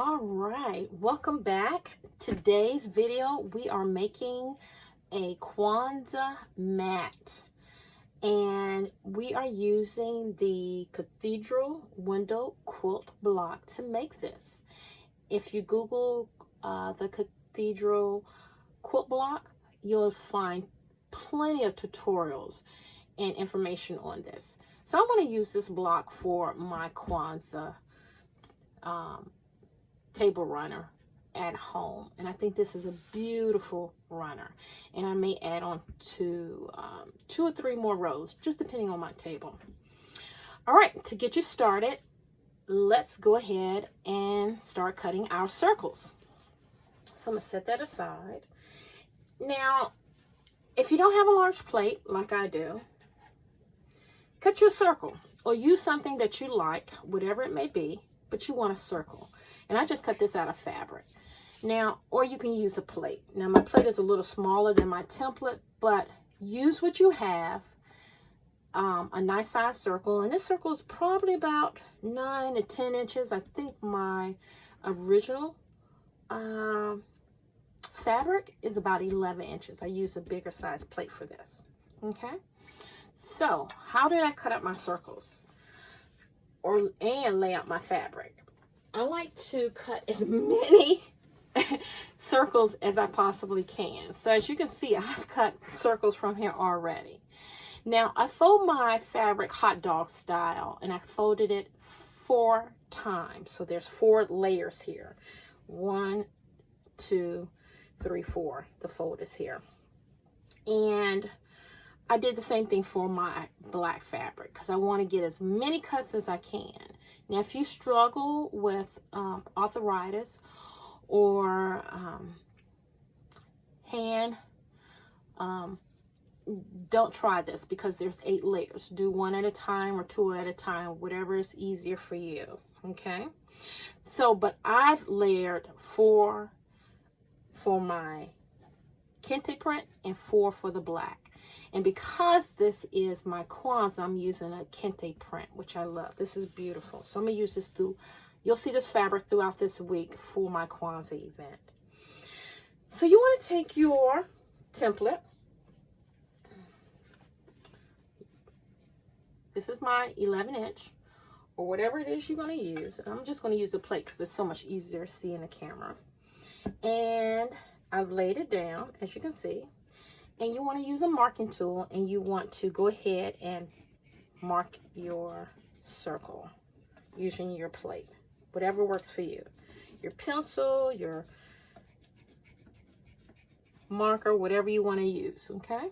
All right, welcome back. Today's video, we are making a Kwanzaa mat, and we are using the Cathedral window quilt block to make this. If you Google the Cathedral quilt block, you'll find plenty of tutorials and information on this. So I'm going to use this block for my Kwanzaa table runner at home, and I think this is a beautiful runner, and I may add on to 2 or 3 more rows, just depending on my table. All right, to get you started, let's go ahead and start cutting our circles. So I'm gonna set that aside. Now, if you don't have a large plate like I do, cut your circle or use something that you like, whatever it may be, but you want a circle. And I just cut this out of fabric. Now, or you can use a plate. Now, my plate is a little smaller than my template, but use what you have. A nice size circle. And this circle is probably about 9 to 10 inches. I think my original fabric is about 11 inches. I use a bigger size plate for this. Okay. So, how did I cut up my circles? And lay out my fabric? I like to cut as many circles as I possibly can. So as you can see, I've cut circles from here already. Now I fold my fabric hot dog style, and I folded it 4 times. So there's 4 layers here. 1, 2, 3, 4. The fold is here. And I did the same thing for my black fabric because I want to get as many cuts as I can. Now, if you struggle with arthritis or hand, don't try this because there's 8 layers. Do 1 at a time or 2 at a time, whatever is easier for you, okay? So, but I've layered 4 for my kente print and 4 for the black. And because this is my Kwanzaa, I'm using a kente print, which I love. This is beautiful. So I'm going to use this through, you'll see this fabric throughout this week for my Kwanzaa event. So you want to take your template. This is my 11 inch or whatever it is you're going to use. I'm just going to use the plate because it's so much easier to see in the camera. And I've laid it down, as you can see. And you want to use a marking tool, and you want to go ahead and mark your circle using your plate, whatever works for you. Your pencil, your marker, whatever you want to use, okay?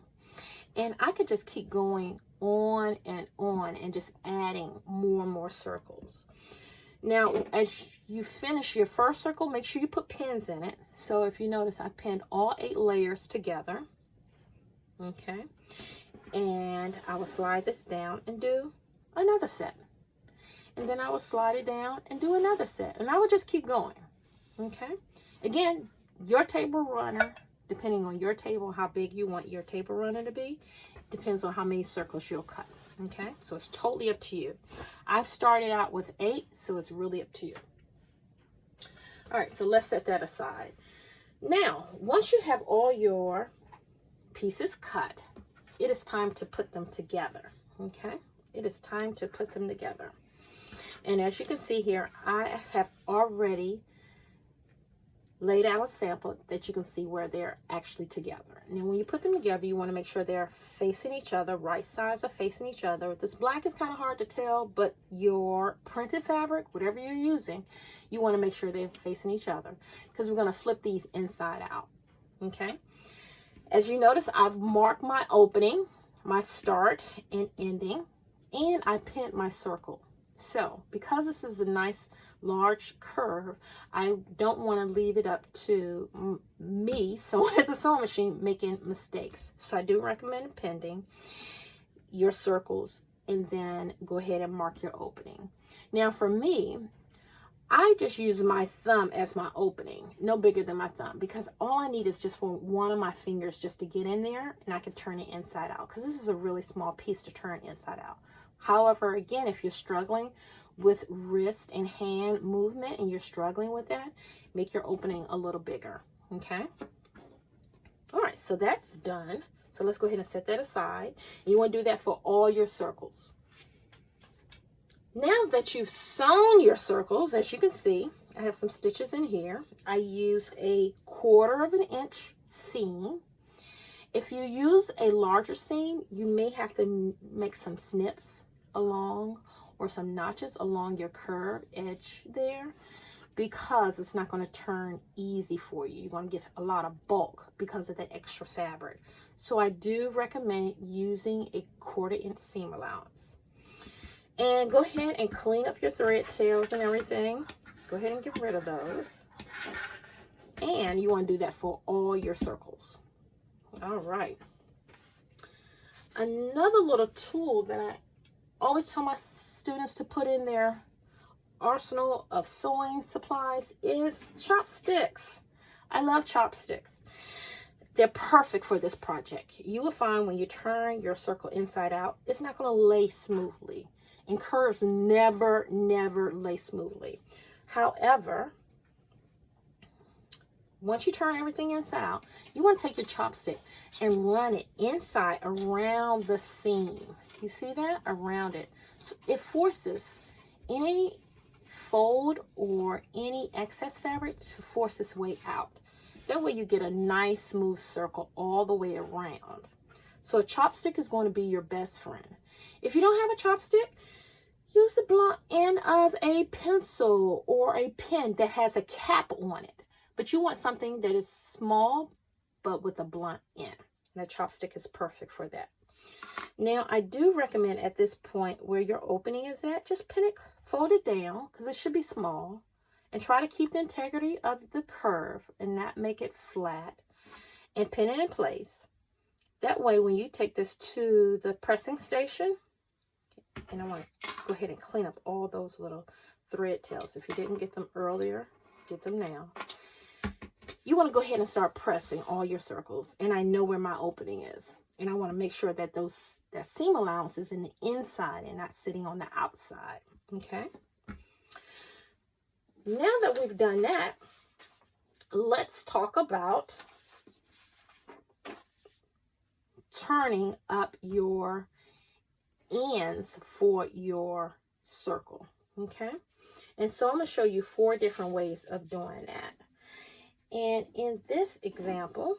And I could just keep going on and just adding more and more circles. Now, as you finish your first circle, make sure you put pins in it. So if you notice, I pinned all 8 layers together. Okay, and I will slide this down and do another set, and then I will slide it down and do another set, and I will just keep going. Okay, again, your table runner, depending on your table, how big you want your table runner to be, depends on how many circles you'll cut. Okay, so it's totally up to you. I've started out with 8, so it's really up to you. All right, so let's set that aside. Now, once you have all your pieces cut, it is time to put them together. Okay, it is time to put them together. And as you can see here, I have already laid out a sample that you can see where they're actually together. Now when you put them together, you want to make sure they're facing each other, right sides are facing each other. This black is kind of hard to tell, but your printed fabric, whatever you're using, you want to make sure they're facing each other because we're going to flip these inside out. Okay, as you notice, I've marked my opening, my start and ending, and I pinned my circle. So because this is a nice large curve, I don't want to leave it up to me, so at the sewing machine, making mistakes. So I do recommend pinning your circles and then go ahead and mark your opening. Now for me, I just use my thumb as my opening, no bigger than my thumb, because all I need is just for one of my fingers just to get in there, and I can turn it inside out because this is a really small piece to turn inside out. However, again, if you're struggling with wrist and hand movement and you're struggling with that, make your opening a little bigger, okay? All right, so that's done. So let's go ahead and set that aside. And you want to do that for all your circles. Now that you've sewn your circles, as you can see, I have some stitches in here. I used a 1/4 of an inch seam. If you use a larger seam, you may have to make some snips along or some notches along your curved edge there, because it's not going to turn easy for you. You're going to get a lot of bulk because of the extra fabric. So I do recommend using a 1/4 inch seam allowance. And go ahead and clean up your thread tails and everything. Go ahead and get rid of those. And you want to do that for all your circles. All right. Another little tool that I always tell my students to put in their arsenal of sewing supplies is chopsticks. I love chopsticks. They're perfect for this project. You will find when you turn your circle inside out, it's not going to lay smoothly. And curves never lay smoothly. However, once you turn everything inside out, you want to take your chopstick and run it inside around the seam. You see that? Around it. So it forces any fold or any excess fabric to force its way out. That way you get a nice smooth circle all the way around. So a chopstick is going to be your best friend. If you don't have a chopstick, use the blunt end of a pencil or a pen that has a cap on it. But you want something that is small, but with a blunt end. And a chopstick is perfect for that. Now, I do recommend at this point where your opening is at, just pin it, fold it down, because it should be small. And try to keep the integrity of the curve and not make it flat. And pin it in place. That way, when you take this to the pressing station, and I want to go ahead and clean up all those little thread tails. If you didn't get them earlier, get them now. You want to go ahead and start pressing all your circles. And I know where my opening is. And I want to make sure that that seam allowance is in the inside and not sitting on the outside. Okay. Now that we've done that, let's talk about turning up your ends for your circle. Okay. And so I'm going to show you 4 different ways of doing that. And in this example,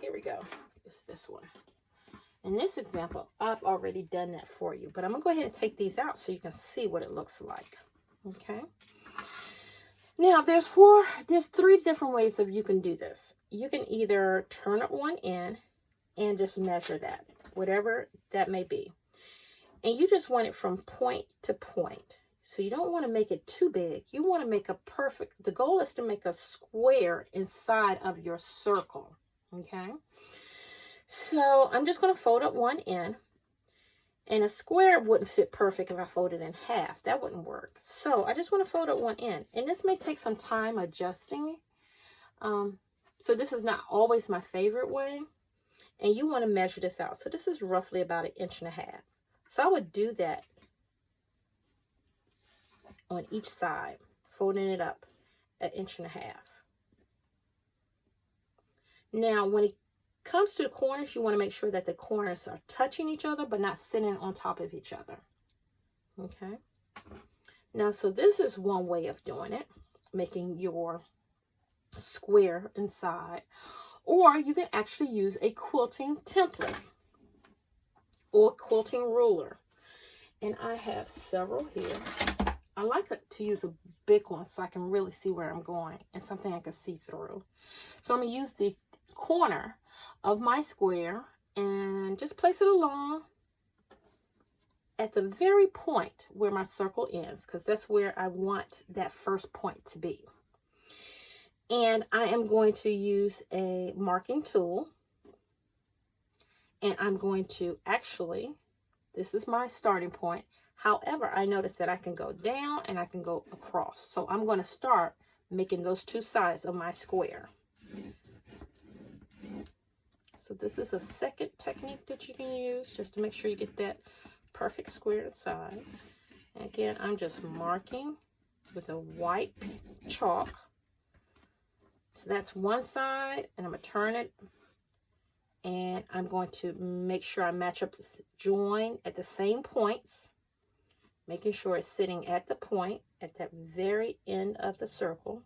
here we go. It's this one. In this example, I've already done that for you, but I'm going to go ahead and take these out so you can see what it looks like. Okay. Now, there's 3 different ways of you can do this. You can either turn up one end and just measure that, whatever that may be. And you just want it from point to point. So you don't want to make it too big. You want to make a perfect, the goal is to make a square inside of your circle. Okay. So I'm just going to fold up one end. And a square wouldn't fit perfect if I folded in half. That wouldn't work. So I just want to fold up one end. And this may take some time adjusting. So this is not always my favorite way. And you want to measure this out. So this is roughly about 1.5 inches. So I would do that on each side, folding it up 1.5 inches. Now, when it comes to the corners, you want to make sure that the corners are touching each other, but not sitting on top of each other. Okay. Now, so this is one way of doing it, making your square inside. Or you can actually use a quilting template or quilting ruler. And I have several here. I like to use a big one so I can really see where I'm going and something I can see through. So I'm going to use the corner of my square and just place it along at the very point where my circle ends, because that's where I want that first point to be. And I am going to use a marking tool, and I'm going to actually, this is my starting point. However, I notice that I can go down and I can go across. So I'm going to start making those 2 sides of my square. So this is a second technique that you can use just to make sure you get that perfect square inside. And again, I'm just marking with a white chalk. So that's one side, and I'm going to turn it, and I'm going to make sure I match up this join at the same points, making sure it's sitting at the point at that very end of the circle,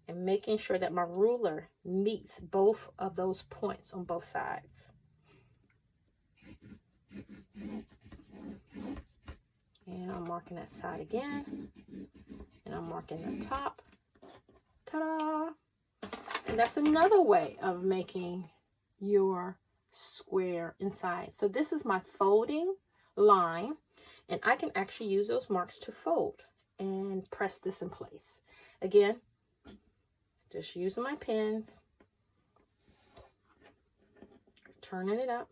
and making sure that my ruler meets both of those points on both sides. And I'm marking that side again, and I'm marking the top. Ta-da! And that's another way of making your square inside. So this is my folding line, and I can actually use those marks to fold and press this in place. Again, just using my pins, turning it up,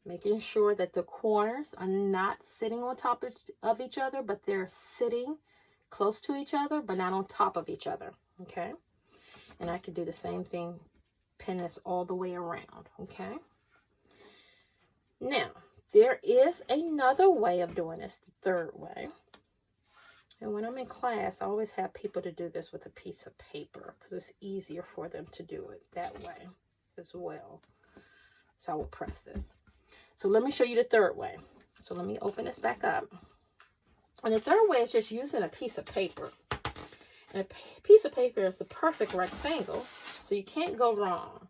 making sure that the corners are not sitting on top of each other, but they're sitting close to each other, but not on top of each other, okay? And I can do the same thing, pin this all the way around, okay? Now, there is another way of doing this, the third way. And when I'm in class, I always have people to do this with a piece of paper because it's easier for them to do it that way as well. So I will press this. So let me show you the third way. So let me open this back up. And the third way is just using a piece of paper. And a piece of paper is the perfect rectangle, so you can't go wrong.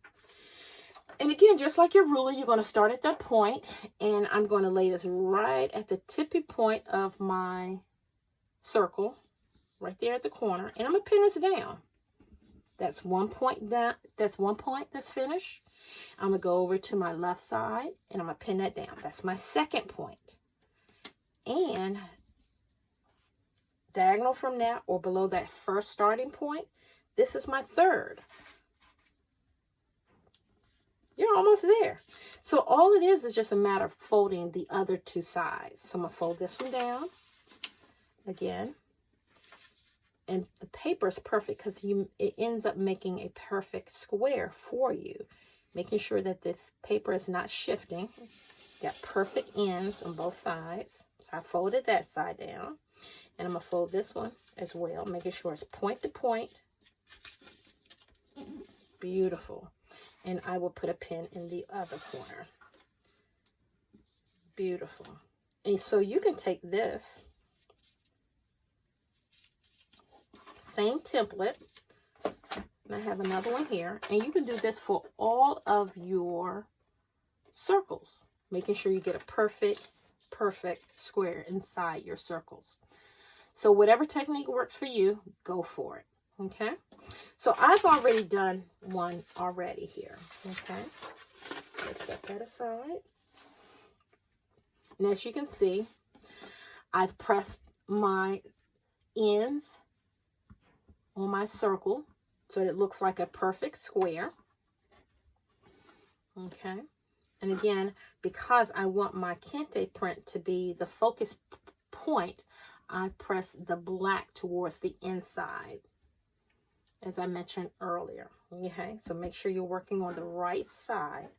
And again, just like your ruler, you're going to start at that point, and I'm going to lay this right at the tippy point of my circle, right there at the corner, and I'm going to pin this down. That's one point down. That's one point that's finished. I'm going to go over to my left side, and I'm going to pin that down. That's my second point. And diagonal from that or below that first starting point, this is my third. You're almost there. So all it is just a matter of folding the other two sides. So I'm going to fold this one down again. And the paper is perfect because it ends up making a perfect square for you. Making sure that the paper is not shifting. Got perfect ends on both sides. So I folded that side down. And I'm going to fold this one as well, making sure it's point to point. Beautiful. And I will put a pin in the other corner. Beautiful. And so you can take this same template, and I have another one here, and you can do this for all of your circles, making sure you get a perfect square inside your circles. So whatever technique works for you, go for it, okay? So I've already done one already here, okay? Let's set that aside. And as you can see, I've pressed my ends on my circle so it looks like a perfect square, okay? And again, because I want my kente print to be the focus point, I press the black towards the inside, as I mentioned earlier. Okay, so make sure you're working on the right side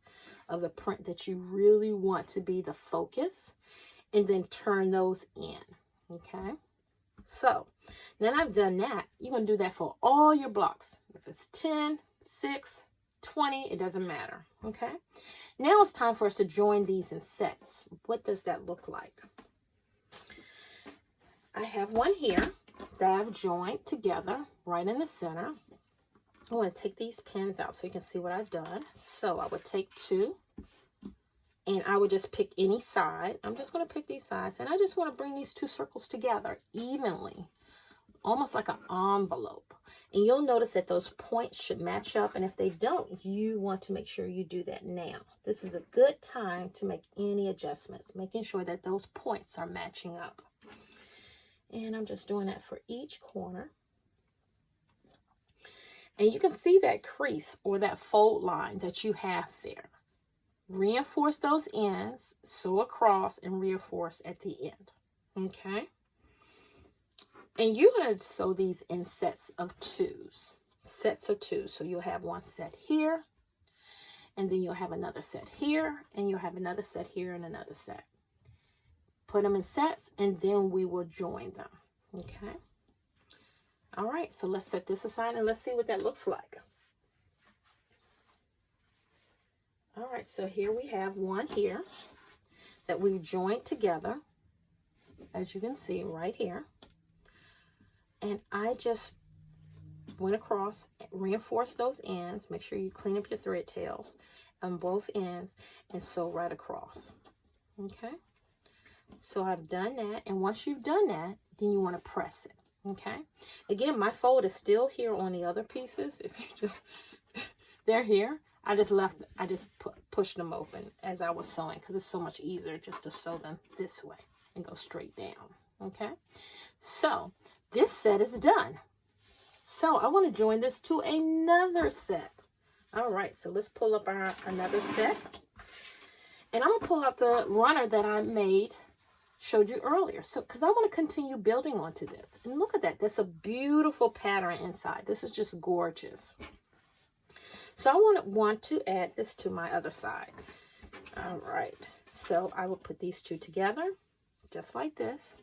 of the print that you really want to be the focus, and then turn those in. Okay, so then I've done that. You're going to do that for all your blocks. If it's 10, 6, 20, it doesn't matter. Okay, now it's time for us to join these in sets. What does that look like? I have one here that I've joined together right in the center. I want to take these pins out so you can see what I've done. So I would take two, and I would just pick any side. I'm just going to pick these sides, and I just want to bring these two circles together evenly, almost like an envelope. And you'll notice that those points should match up, and if they don't, you want to make sure you do that now. This is a good time to make any adjustments, making sure that those points are matching up. And I'm just doing that for each corner. And you can see that crease or that fold line that you have there. Reinforce those ends, sew across, and reinforce at the end. Okay? And you're going to sew these in sets of twos. Sets of twos. So you'll have one set here. And then you'll have another set here, and you'll have another set here, and another set. Put them in sets, and then we will join them. Okay. All right, so let's set this aside, and let's see what that looks like. All right, so here we have one here that we've joined together, as you can see right here. And I just went across, reinforce those ends, make sure you clean up your thread tails on both ends, and sew right across. Okay, so I've done that, and once you've done that, then you want to press it. Okay, again, my fold is still here on the other pieces. If you just, they're here. I just pushed them open as I was sewing, because it's so much easier just to sew them this way and go straight down. Okay, so this set is done. So I want to join this to another set. All right, so let's pull up our another set. And I'm going to pull out the runner that I showed you earlier. So, because I want to continue building onto this. And look at that. That's a beautiful pattern inside. This is just gorgeous. So I want to add this to my other side. All right, so I will put these two together, just like this.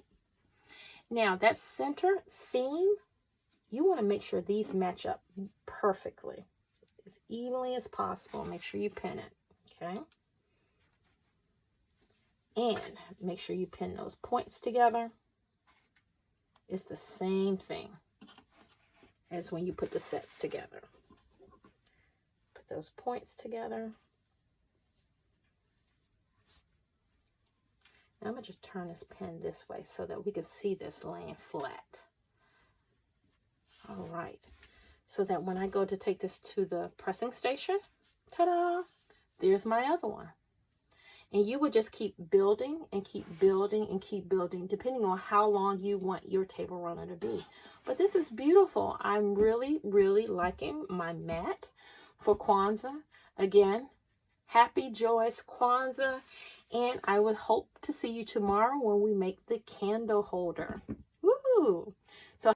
Now that center seam, you want to make sure these match up perfectly, as evenly as possible. Make sure you pin it, okay? And make sure you pin those points together. It's the same thing as when you put the sets together. Those points together. Now I'm going to just turn this pin this way so that we can see this laying flat. All right. So that when I go to take this to the pressing station, ta-da, there's my other one. And you would just keep building and keep building and keep building, depending on how long you want your table runner to be. But this is beautiful. I'm really, really liking my mat for Kwanzaa. Again, happy, joyous Kwanzaa. And I would hope to see you tomorrow when we make the candle holder. Woo! So